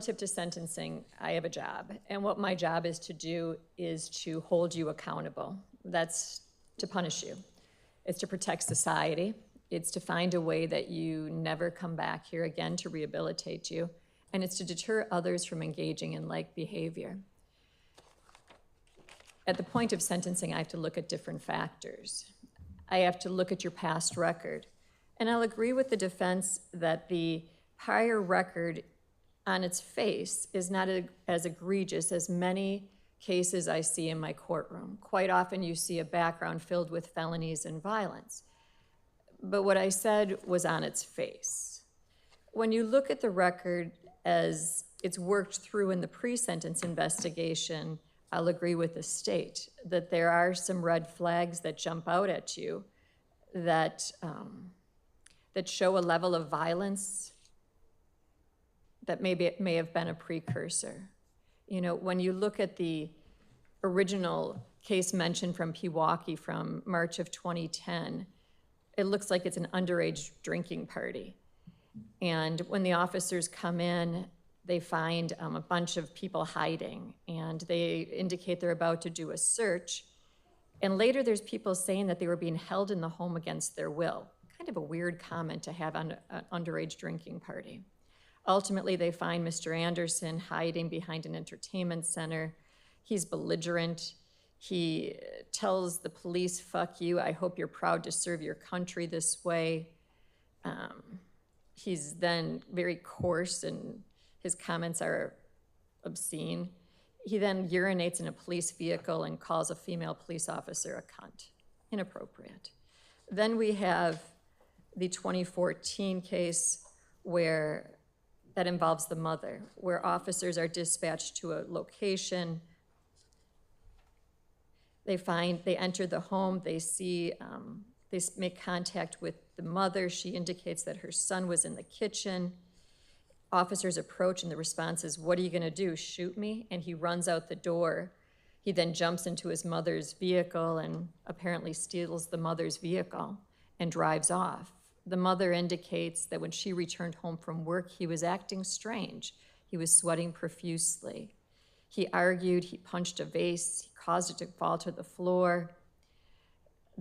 relative to sentencing, I have a job. And what my job is to do is to hold you accountable. That's to punish you. It's to protect society. It's to find a way that you never come back here again, to rehabilitate you. And it's to deter others from engaging in like behavior. At the point of sentencing, I have to look at different factors. I have to look at your past record. And I'll agree with the defense that the prior record on its face is not as egregious as many cases I see in my courtroom. Quite often you see a background filled with felonies and violence. But what I said was on its face. When you look at the record as it's worked through in the pre-sentence investigation, I'll agree with the state that there are some red flags that jump out at you that, that show a level of violence that maybe it may have been a precursor. You know, when you look at the original case mentioned from Milwaukee from March of 2010, it looks like it's an underage drinking party. And when the officers come in, they find a bunch of people hiding, and they indicate they're about to do a search. And later there's people saying that they were being held in the home against their will. Kind of a weird comment to have on an underage drinking party. Ultimately, they find Mr. Anderson hiding behind an entertainment center. He's belligerent. He tells the police, "Fuck you, I hope you're proud to serve your country this way." He's then very coarse, and his comments are obscene. He then urinates in a police vehicle and calls a female police officer a cunt. Inappropriate. Then we have the 2014 case where that involves the mother, where officers are dispatched to a location. They enter the home, they see, they make contact with the mother. She indicates that her son was in the kitchen. Officers approach and the response is, "What are you gonna do, shoot me?" And he runs out the door. He then jumps into his mother's vehicle and apparently steals the mother's vehicle and drives off. The mother indicates that when she returned home from work, he was acting strange. He was sweating profusely. He argued, he punched a vase, he caused it to fall to the floor.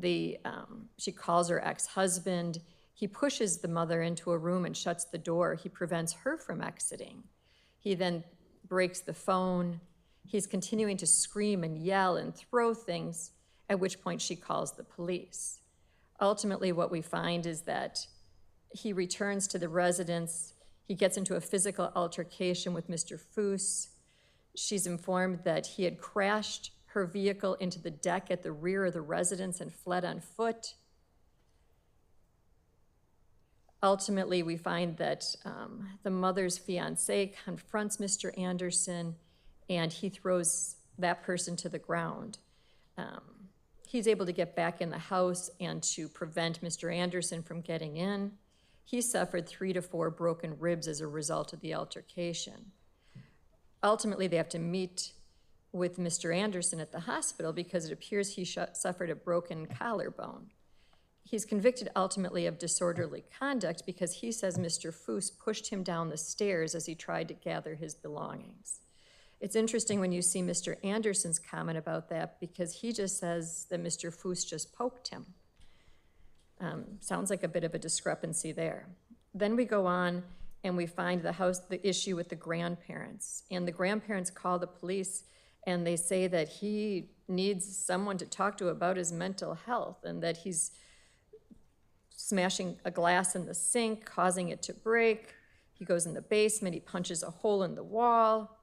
She calls her ex-husband. He pushes the mother into a room and shuts the door. He prevents her from exiting. He then breaks the phone. He's continuing to scream and yell and throw things, at which point she calls the police. Ultimately, what we find is that he returns to the residence. He gets into a physical altercation with Mr. Foose. She's informed that he had crashed her vehicle into the deck at the rear of the residence and fled on foot. Ultimately, we find that the mother's fiance confronts Mr. Anderson, and he throws that person to the ground. He's able to get back in the house and to prevent Mr. Anderson from getting in. He suffered 3 to 4 broken ribs as a result of the altercation. Ultimately, they have to meet with Mr. Anderson at the hospital because it appears he suffered a broken collarbone. He's convicted ultimately of disorderly conduct because he says Mr. Foose pushed him down the stairs as he tried to gather his belongings. It's interesting when you see Mr. Anderson's comment about that because he just says that Mr. Foose just poked him. Sounds like a bit of a discrepancy there. Then we go on and we find the issue with the grandparents. And the grandparents call the police and they say that he needs someone to talk to about his mental health and that he's smashing a glass in the sink, causing it to break. He goes in the basement, he punches a hole in the wall.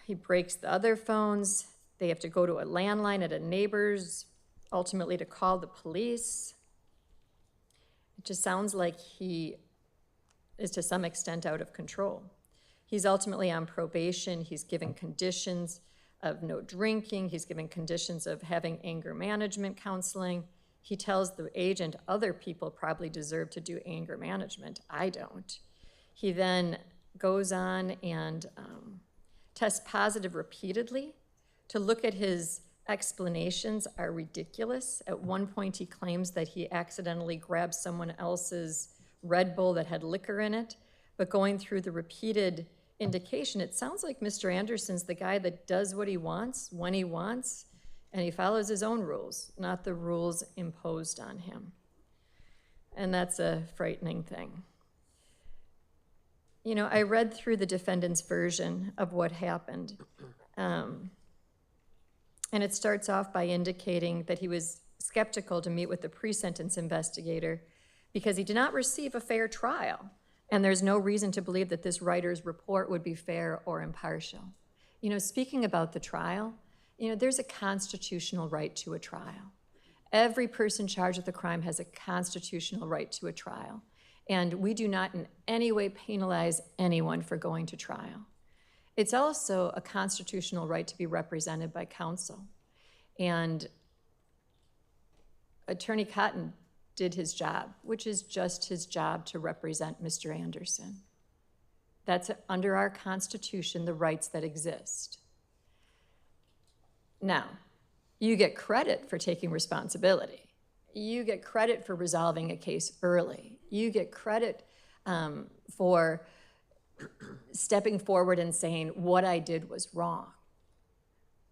He breaks the other phones. They have to go to a landline at a neighbor's, ultimately to call the police. It just sounds like he is to some extent out of control. He's ultimately on probation. He's given conditions of no drinking. He's given conditions of having anger management counseling. He tells the agent other people probably deserve to do anger management. I don't. He then goes on and tests positive repeatedly. To look at his explanations are ridiculous. At one point, he claims that he accidentally grabbed someone else's Red Bull that had liquor in it, But going through the repeated indication, it sounds like Mr. Anderson's the guy that does what he wants, when he wants, and he follows his own rules, not the rules imposed on him. And that's a frightening thing. You know, I read through the defendant's version of what happened. And it starts off by indicating that he was skeptical to meet with the pre-sentence investigator because he did not receive a fair trial. And there's no reason to believe that this writer's report would be fair or impartial. You know, speaking about the trial, you know, there's a constitutional right to a trial. Every person charged with a crime has a constitutional right to a trial. And we do not in any way penalize anyone for going to trial. It's also a constitutional right to be represented by counsel. And Attorney Cotton did his job, which is just his job to represent Mr. Anderson. That's under our Constitution, the rights that exist. Now, you get credit for taking responsibility. You get credit for resolving a case early. You get credit for stepping forward and saying, what I did was wrong.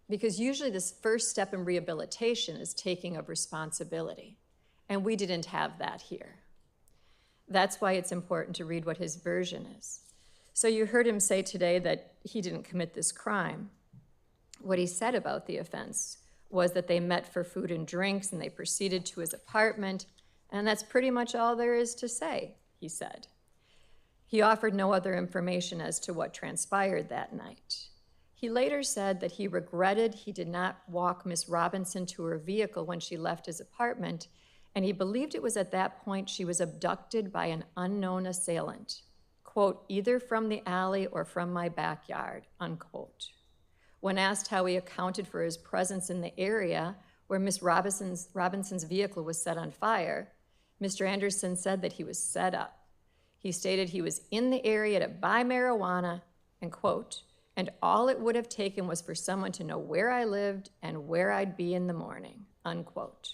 Because usually this first step in rehabilitation is taking of responsibility. And we didn't have that here. That's why it's important to read what his version is. So you heard him say today that he didn't commit this crime. What he said about the offense was that they met for food and drinks and they proceeded to his apartment, and that's pretty much all there is to say, he said. He offered no other information as to what transpired that night. He later said that he regretted he did not walk Miss Robinson to her vehicle when she left his apartment, and he believed it was at that point she was abducted by an unknown assailant, quote, either from the alley or from my backyard, unquote. When asked how he accounted for his presence in the area where Miss Robinson's vehicle was set on fire, Mr. Anderson said that he was set up. He stated he was in the area to buy marijuana, and quote, and all it would have taken was for someone to know where I lived and where I'd be in the morning, unquote.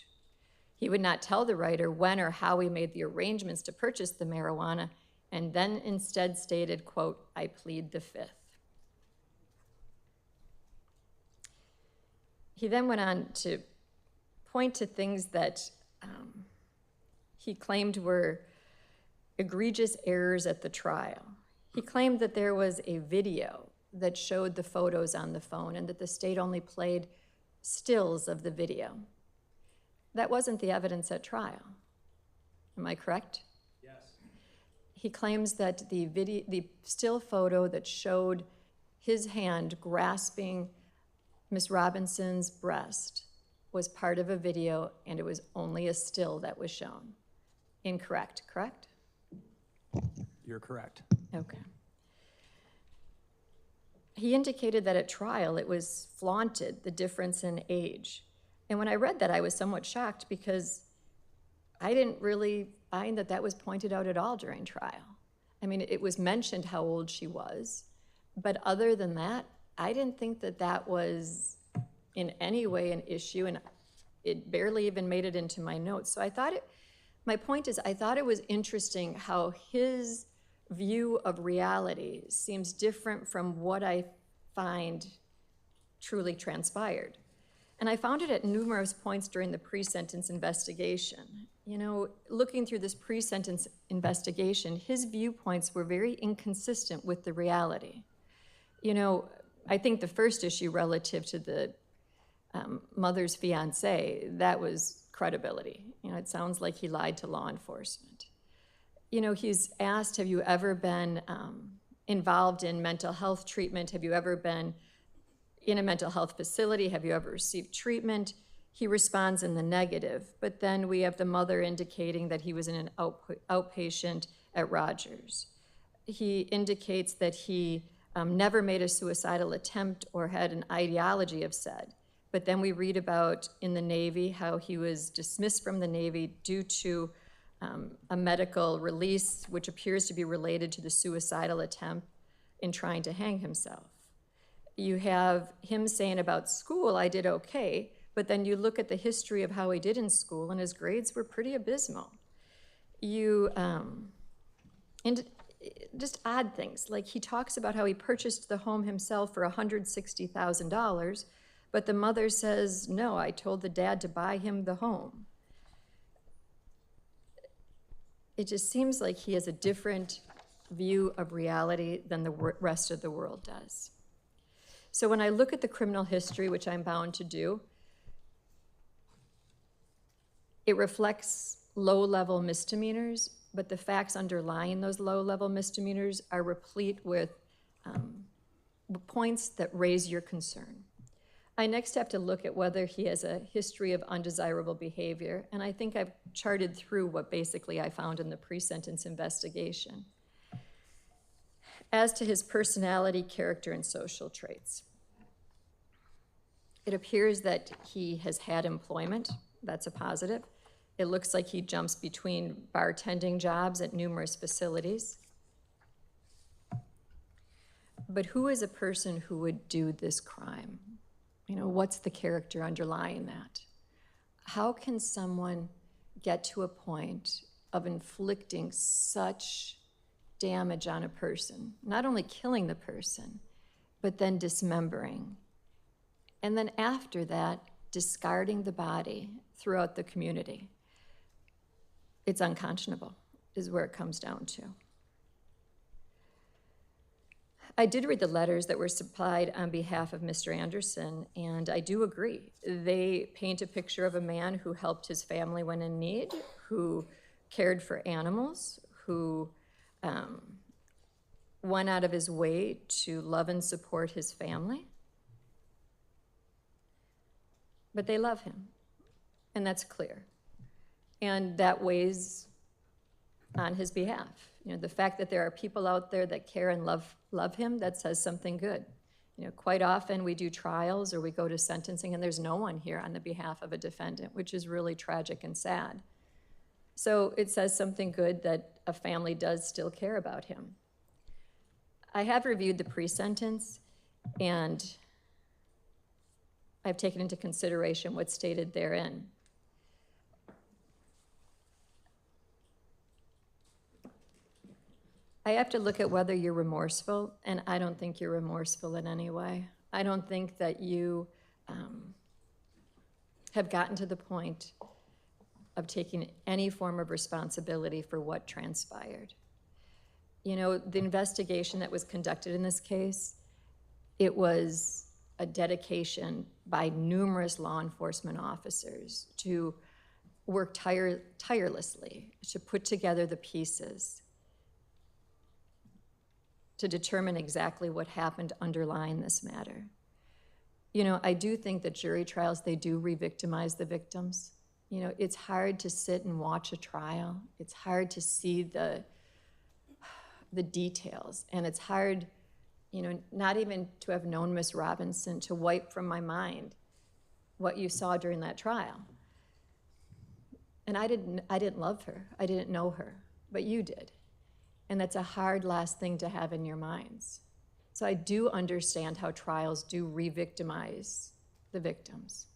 He would not tell the writer when or how he made the arrangements to purchase the marijuana, and then instead stated, quote, I plead the fifth. He then went on to point to things that he claimed were egregious errors at the trial. He claimed that there was a video that showed the photos on the phone and that the state only played stills of the video. That wasn't the evidence at trial. Am I correct? Yes. He claims that the still photo that showed his hand grasping Miss Robinson's breast was part of a video, and it was only a still that was shown. Incorrect, correct? You're correct. Okay. He indicated that at trial it was flaunted, the difference in age. And when I read that, I was somewhat shocked because I didn't really find that that was pointed out at all during trial. I mean, it was mentioned how old she was, but other than that, I didn't think that that was in any way an issue, and it barely even made it into my notes. So I thought my point is, I thought it was interesting how his view of reality seems different from what I find truly transpired. And I found it at numerous points during the pre-sentence investigation. You know, looking through this pre-sentence investigation, his viewpoints were very inconsistent with the reality. You know, I think the first issue relative to the mother's fiance, that was credibility. You know, it sounds like he lied to law enforcement. You know, he's asked, have you ever been involved in mental health treatment? Have you ever been in a mental health facility? Have you ever received treatment? He responds in the negative, but then we have the mother indicating that he was in an outpatient at Rogers. He indicates that he never made a suicidal attempt or had an ideology of said. But then we read about in the Navy how he was dismissed from the Navy due to a medical release, which appears to be related to the suicidal attempt in trying to hang himself. You have him saying about school, I did okay, but then you look at the history of how he did in school, and his grades were pretty abysmal. just odd things. Like he talks about how he purchased the home himself for $160,000, but the mother says, no, I told the dad to buy him the home. It just seems like he has a different view of reality than the rest of the world does. So when I look at the criminal history, which I'm bound to do, it reflects low-level misdemeanors, but the facts underlying those low-level misdemeanors are replete with points that raise your concern. I next have to look at whether he has a history of undesirable behavior, and I think I've charted through what basically I found in the pre-sentence investigation. As to his personality, character, and social traits, it appears that he has had employment. That's a positive. It looks like he jumps between bartending jobs at numerous facilities. But who is a person who would do this crime? You know, what's the character underlying that? How can someone get to a point of inflicting such damage on a person, not only killing the person, but then dismembering, and then after that, discarding the body throughout the community? It's unconscionable, is where it comes down to. I did read the letters that were supplied on behalf of Mr. Anderson, and I do agree. They paint a picture of a man who helped his family when in need, who cared for animals, who went out of his way to love and support his family. But they love him, and that's clear. And that weighs on his behalf. You know, the fact that there are people out there that care and love him, that says something good. You know, quite often we do trials or we go to sentencing and there's no one here on the behalf of a defendant, which is really tragic and sad. So it says something good that a family does still care about him. I have reviewed the pre-sentence, and I've taken into consideration what's stated therein. I have to look at whether you're remorseful, and I don't think you're remorseful in any way. I don't think that you have gotten to the point of taking any form of responsibility for what transpired. You know, the investigation that was conducted in this case, it was a dedication by numerous law enforcement officers to work tirelessly to put together the pieces to determine exactly what happened underlying this matter. You know, I do think that jury trials, they do re-victimize the victims. You know, it's hard to sit and watch a trial. It's hard to see the details, and it's hard, you know, not even to have known Miss Robinson, to wipe from my mind what you saw during that trial. And I didn't love her. I didn't know her, but you did. And that's a hard last thing to have in your minds. So I do understand how trials do re-victimize the victims.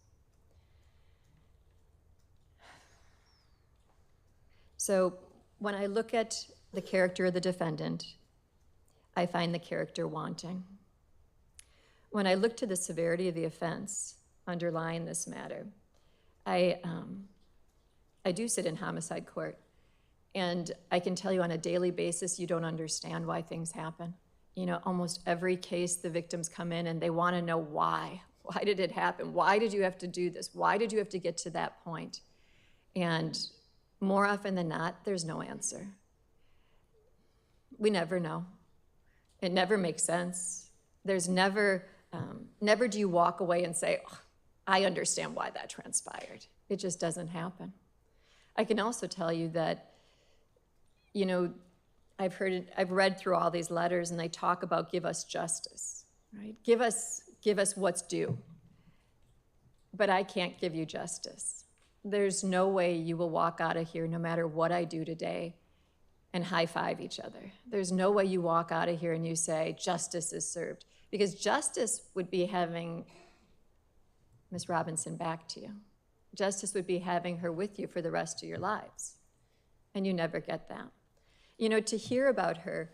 So when I look at the character of the defendant, I find the character wanting. When I look to the severity of the offense underlying this matter, I do sit in homicide court, and I can tell you on a daily basis, you don't understand why things happen. You know, almost every case, the victims come in and they want to know why. Why did it happen? Why did you have to do this? Why did you have to get to that point? And more often than not, there's no answer. We never know. It never makes sense. There's never do you walk away and say, oh, I understand why that transpired. It just doesn't happen. I can also tell you that, you know, I've read through all these letters, and they talk about give us justice, right? Give us what's due. But I can't give you justice. There's no way you will walk out of here, no matter what I do today, and high-five each other. There's no way you walk out of here and you say, justice is served. Because justice would be having Ms. Robinson back to you. Justice would be having her with you for the rest of your lives. And you never get that. You know, to hear about her,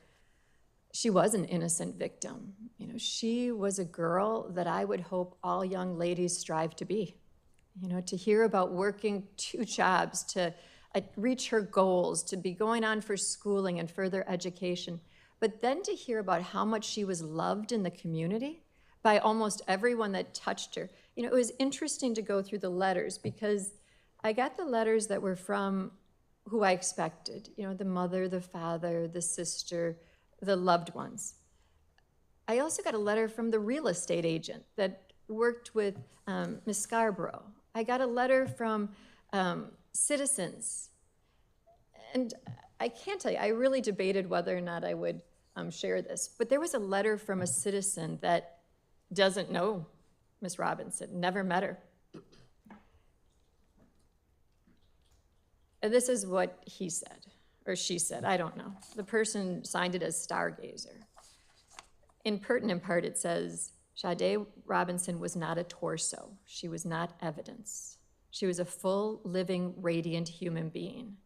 she was an innocent victim. You know, she was a girl that I would hope all young ladies strive to be. You know, to hear about working 2 jobs to reach her goals, to be going on for schooling and further education, but then to hear about how much she was loved in the community by almost everyone that touched her. You know, it was interesting to go through the letters because I got the letters that were from who I expected, you know, the mother, the father, the sister, the loved ones. I also got a letter from the real estate agent that worked with Ms. Scarborough. I got a letter from citizens. And I can't tell you, I really debated whether or not I would share this, but there was a letter from a citizen that doesn't know Ms. Robinson, never met her. And this is what he said, or she said, I don't know. The person signed it as Stargazer. In pertinent part, it says, Sade Robinson was not a torso. She was not evidence. She was a full, living, radiant human being.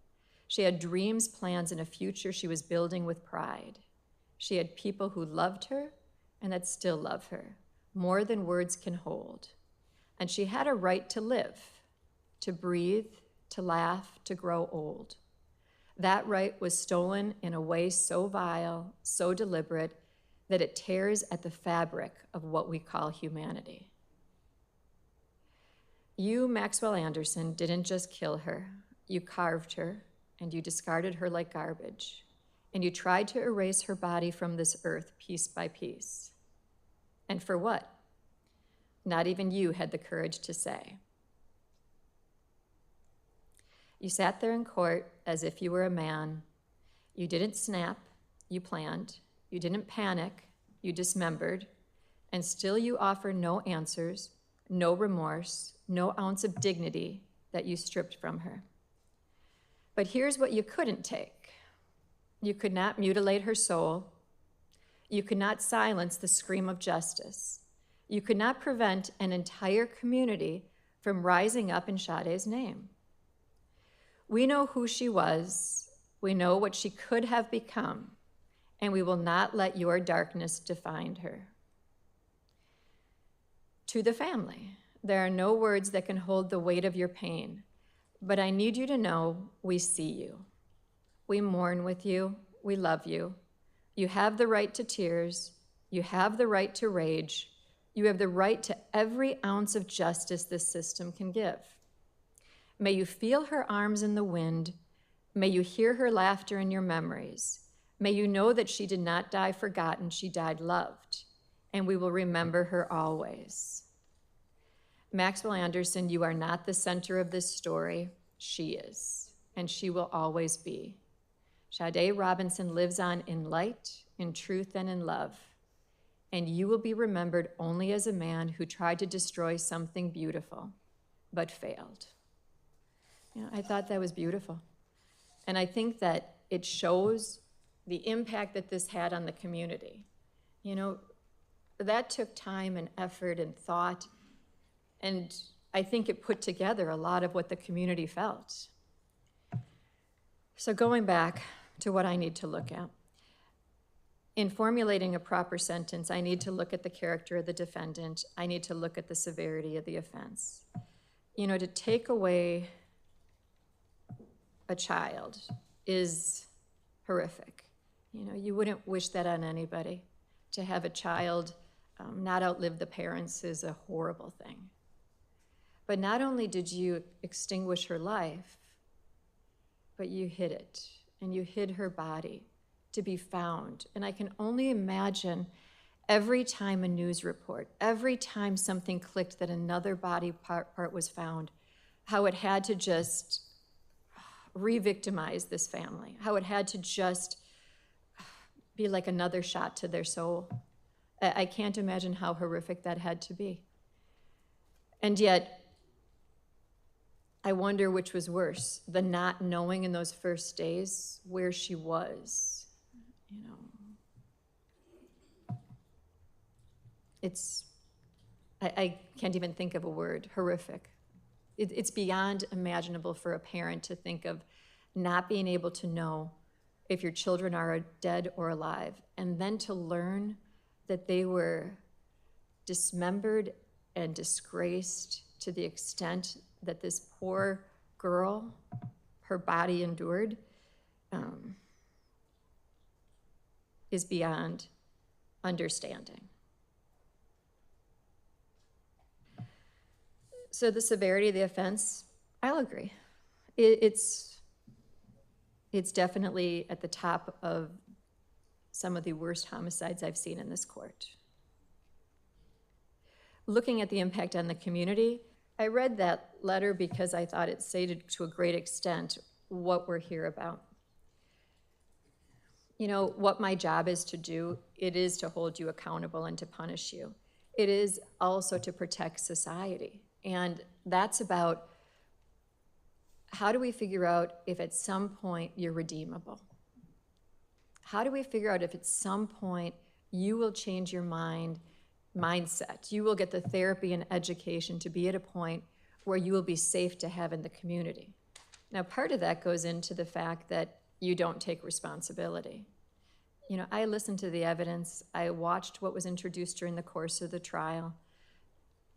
She had dreams, plans, and a future she was building with pride. She had people who loved her and that still love her, more than words can hold. And she had a right to live, to breathe, to laugh, to grow old. That right was stolen in a way so vile, so deliberate, that it tears at the fabric of what we call humanity. You, Maxwell Anderson, didn't just kill her. You carved her, and you discarded her like garbage, and you tried to erase her body from this earth piece by piece. And for what? Not even you had the courage to say. You sat there in court as if you were a man. You didn't snap, you planned. You didn't panic, you dismembered, and still you offer no answers, no remorse, no ounce of dignity that you stripped from her. But here's what you couldn't take. You could not mutilate her soul. You could not silence the scream of justice. You could not prevent an entire community from rising up in Sade's name. We know who she was. We know what she could have become, and we will not let your darkness define her. To the family, there are no words that can hold the weight of your pain, but I need you to know we see you. We mourn with you. We love you. You have the right to tears. You have the right to rage. You have the right to every ounce of justice this system can give. May you feel her arms in the wind. May you hear her laughter in your memories. May you know that she did not die forgotten, she died loved, and we will remember her always. Maxwell Anderson, you are not the center of this story. She is, and she will always be. Sade Robinson lives on in light, in truth, and in love, and you will be remembered only as a man who tried to destroy something beautiful, but failed. You know, I thought that was beautiful, and I think that it shows the impact that this had on the community. You know, that took time and effort and thought, and I think it put together a lot of what the community felt. So going back to what I need to look at. In formulating a proper sentence, I need to look at the character of the defendant. I need to look at the severity of the offense. You know, to take away a child is horrific. You know, you wouldn't wish that on anybody. To have a child not outlive the parents is a horrible thing. But not only did you extinguish her life, but you hid it, and you hid her body to be found. And I can only imagine every time a news report, every time something clicked that another body part was found, how it had to just re-victimize this family, how it had to just be like another shot to their soul. I can't imagine how horrific that had to be. And yet, I wonder which was worse, the not knowing in those first days where she was, you know. I can't even think of a word, horrific. It's beyond imaginable for a parent to think of not being able to know if your children are dead or alive, and then to learn that they were dismembered and disgraced to the extent that this poor girl, her body endured, is beyond understanding. So the severity of the offense, I'll agree. It's definitely at the top of some of the worst homicides I've seen in this court. Looking at the impact on the community, I read that letter because I thought it stated to a great extent what we're here about. You know, what my job is to do, it is to hold you accountable and to punish you. It is also to protect society. And that's about how do we figure out if at some point you're redeemable? How do we figure out if at some point you will change your mindset? You will get the therapy and education to be at a point where you will be safe to have in the community. Now, part of that goes into the fact that you don't take responsibility. You know, I listened to the evidence. I watched what was introduced during the course of the trial.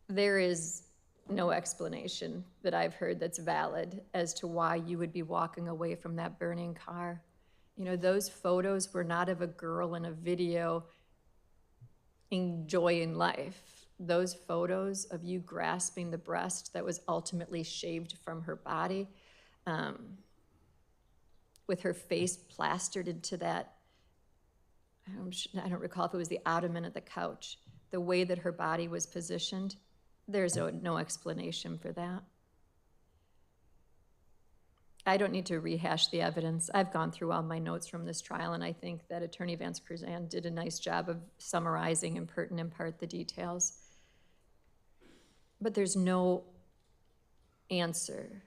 There is no explanation that I've heard that's valid as to why you would be walking away from that burning car. You know, those photos were not of a girl in a video enjoying life. Those photos of you grasping the breast that was ultimately shaved from her body, with her face plastered into that, I don't recall if it was the ottoman of the couch, the way that her body was positioned, there's no explanation for that. I don't need to rehash the evidence. I've gone through all my notes from this trial, and I think that Attorney Vance Cruzan did a nice job of summarizing in pertinent part the details. But there's no answer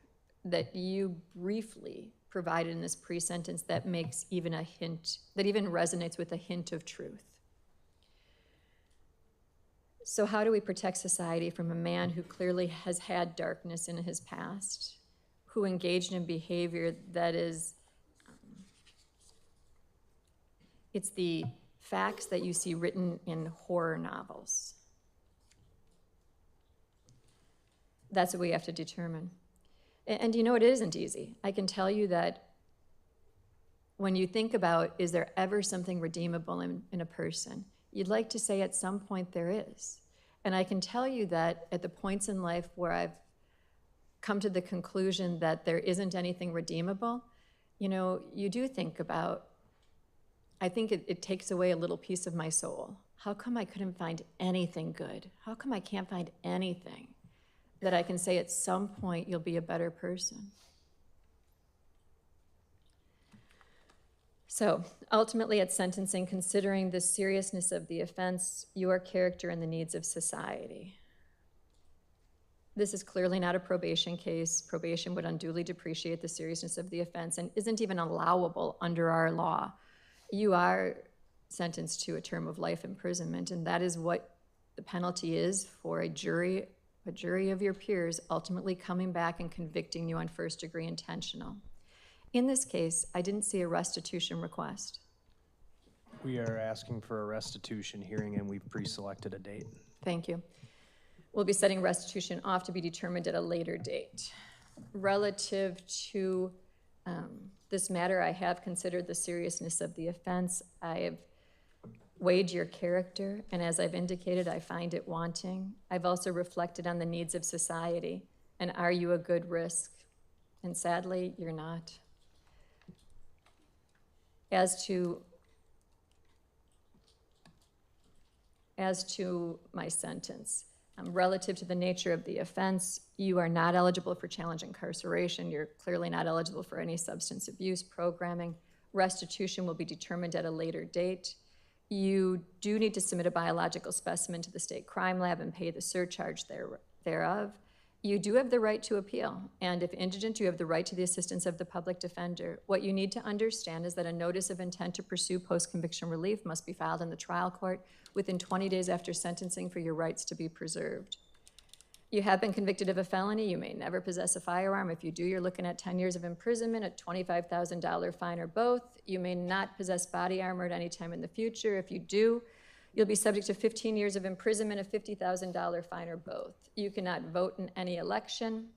that you briefly provided in this pre-sentence that makes even a hint, that even resonates with a hint of truth. So how do we protect society from a man who clearly has had darkness in his past, who engaged in behavior that is, it's the facts that you see written in horror novels. That's what we have to determine. And you know, it isn't easy. I can tell you that when you think about, is there ever something redeemable in a person? You'd like to say at some point there is. And I can tell you that at the points in life where I've come to the conclusion that there isn't anything redeemable, you know, you do think about, I think it takes away a little piece of my soul. How come I couldn't find anything good? How come I can't find anything that I can say at some point you'll be a better person? So ultimately at sentencing, considering the seriousness of the offense, your character, and the needs of society. This is clearly not a probation case. Probation would unduly depreciate the seriousness of the offense and isn't even allowable under our law. You are sentenced to a term of life imprisonment, and that is what the penalty is for a jury of your peers ultimately coming back and convicting you on first-degree intentional. In this case, I didn't see a restitution request. We are asking for a restitution hearing, and we've pre-selected a date. Thank you. We'll be setting restitution off to be determined at a later date. Relative to this matter, I have considered the seriousness of the offense. I have weighed your character, and as I've indicated, I find it wanting. I've also reflected on the needs of society, and are you a good risk? And sadly, you're not. As to my sentence, relative to the nature of the offense, you are not eligible for challenge incarceration. You're clearly not eligible for any substance abuse programming. Restitution will be determined at a later date. You do need to submit a biological specimen to the state crime lab and pay the surcharge thereof. You do have the right to appeal, and if indigent, you have the right to the assistance of the public defender. What you need to understand is that a notice of intent to pursue post-conviction relief must be filed in the trial court within 20 days after sentencing for your rights to be preserved. You have been convicted of a felony, you may never possess a firearm. If you do, you're looking at 10 years of imprisonment, a $25,000 fine, or both. You may not possess body armor at any time in the future. If you do, you'll be subject to 15 years of imprisonment, a $50,000 fine, or both. You cannot vote in any election.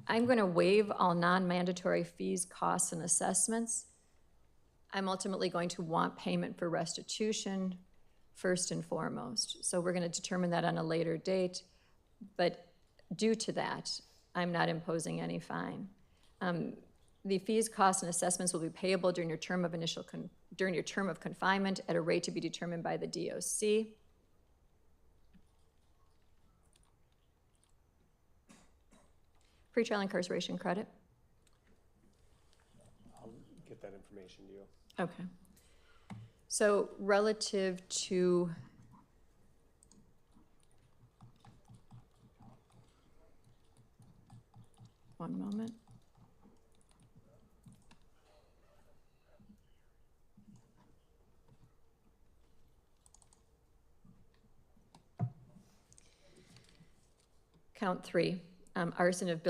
I'm going to waive all non-mandatory fees, costs, and assessments. I'm ultimately going to want payment for restitution first and foremost. So we're going to determine that on a later date, but due to that, I'm not imposing any fine. The fees, costs, and assessments will be payable during your term of confinement at a rate to be determined by the DOC. Pretrial incarceration credit. I'll get that information to you. Okay. So relative to one moment. Count 3, arson of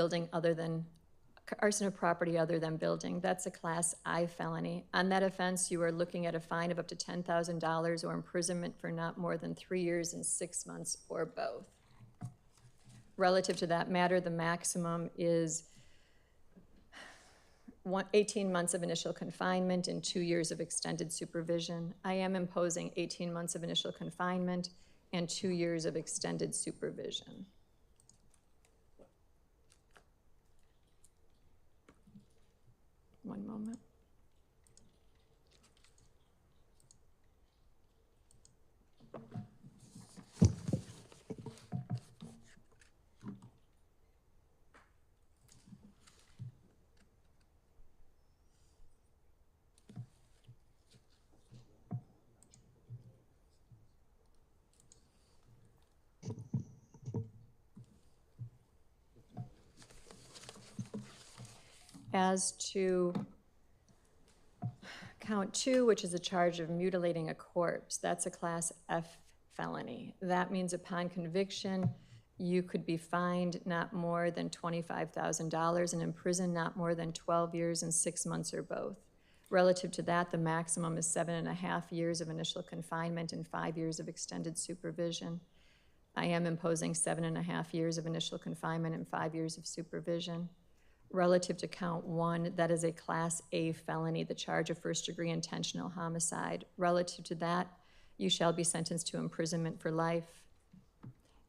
property other than building. That's a Class I felony. On that offense, you are looking at a fine of up to $10,000 or imprisonment for not more than 3 years and 6 months, or both. Relative to that matter, the maximum is 18 months of initial confinement and 2 years of extended supervision. I am imposing 18 months of initial confinement and 2 years of extended supervision. One moment. As to count 2, which is a charge of mutilating a corpse, that's a Class F felony. That means upon conviction, you could be fined not more than $25,000 and imprisoned not more than 12 years and 6 months, or both. Relative to that, the maximum is 7.5 years of initial confinement and 5 years of extended supervision. I am imposing 7.5 years of initial confinement and 5 years of supervision. Relative to count 1, that is a Class A felony, the charge of first-degree intentional homicide. Relative to that, you shall be sentenced to imprisonment for life.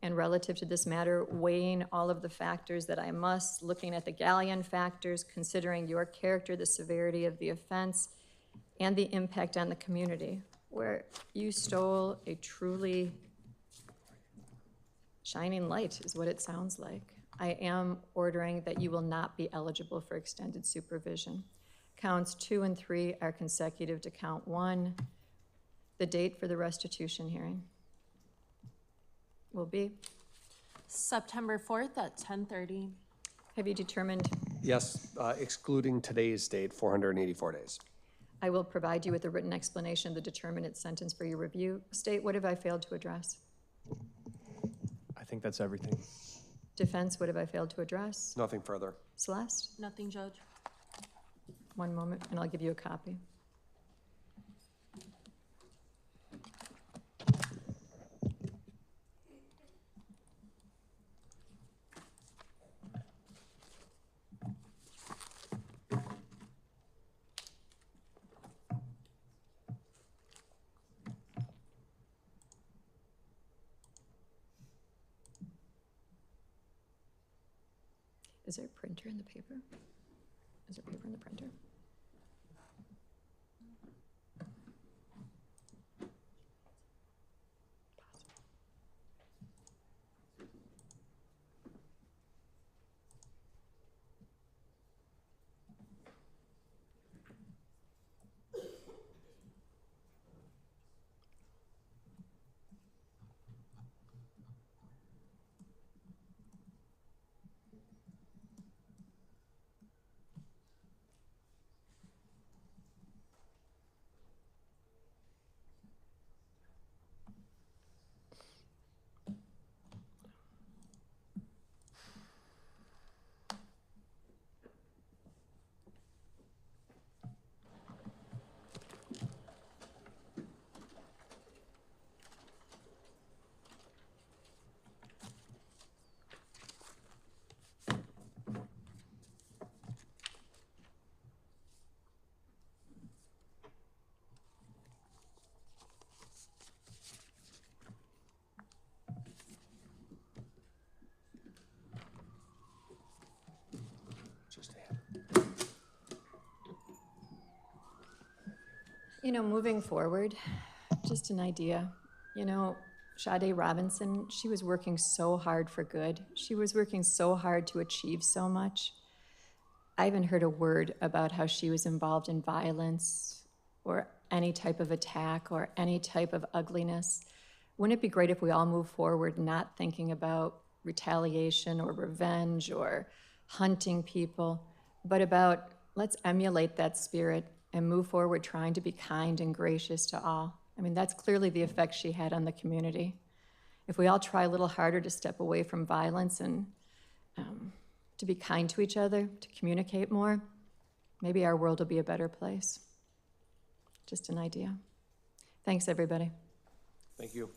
And relative to this matter, weighing all of the factors that I must, looking at the Galleon factors, considering your character, the severity of the offense, and the impact on the community, where you stole a truly shining light, is what it sounds like. I am ordering that you will not be eligible for extended supervision. Counts 2 and 3 are consecutive to count 1. The date for the restitution hearing will be? September 4th at 10:30. Have you determined? Yes, excluding today's date, 484 days. I will provide you with a written explanation of the determinate sentence for your review. State, what have I failed to address? I think that's everything. Defense, what have I failed to address? Nothing further. Celeste? Nothing, Judge. One moment, and I'll give you a copy. Is there a printer in the paper? Is there paper in the printer? You know, moving forward, just an idea. You know, Sade Robinson, she was working so hard for good. She was working so hard to achieve so much. I haven't heard a word about how she was involved in violence or any type of attack or any type of ugliness. Wouldn't it be great if we all move forward not thinking about retaliation or revenge or hunting people, but about let's emulate that spirit and move forward trying to be kind and gracious to all. I mean, that's clearly the effect she had on the community. If we all try a little harder to step away from violence and to be kind to each other, to communicate more, maybe our world will be a better place. Just an idea. Thanks, everybody. Thank you.